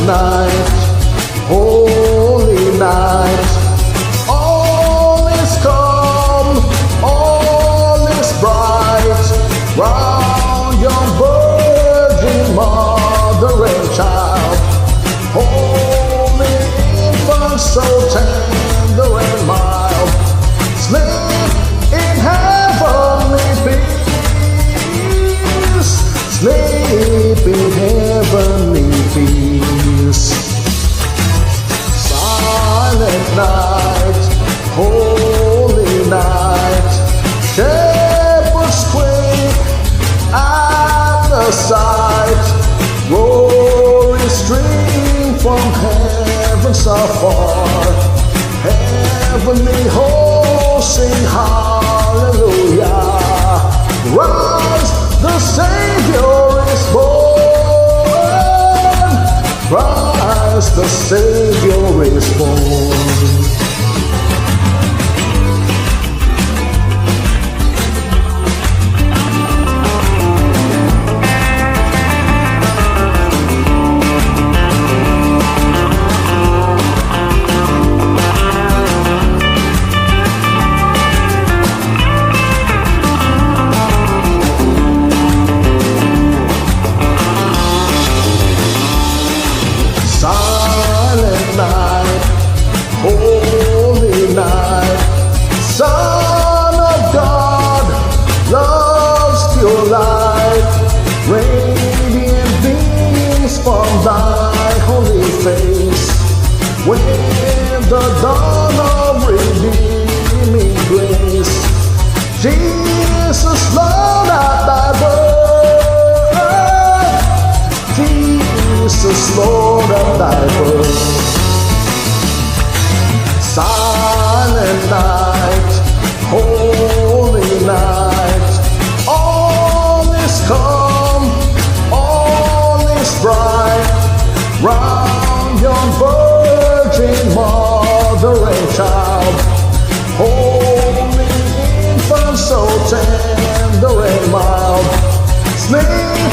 night, holy night. All is calm, all is bright, round your virgin mother and child. Holy infant, so tender and mild, sleep in heavenly peace, sleep in heavenly peace. Silent night, holy night, shepherds quake at the sight, glory stream from heavens afar, heavenly hosts sing hallelujah. Rise, the Savior is born, Christ the Savior is born. Silent night, holy night, Son of God, love's pure light, radiant beams from thy holy face, with the dawn of redeeming grace. Jesus, Lord, at thy birth, Jesus, Lord, at thy birth. Silent night, holy night, all is calm, all is bright, round your virgin mother and child. Holy infant, so tender and mild, sleep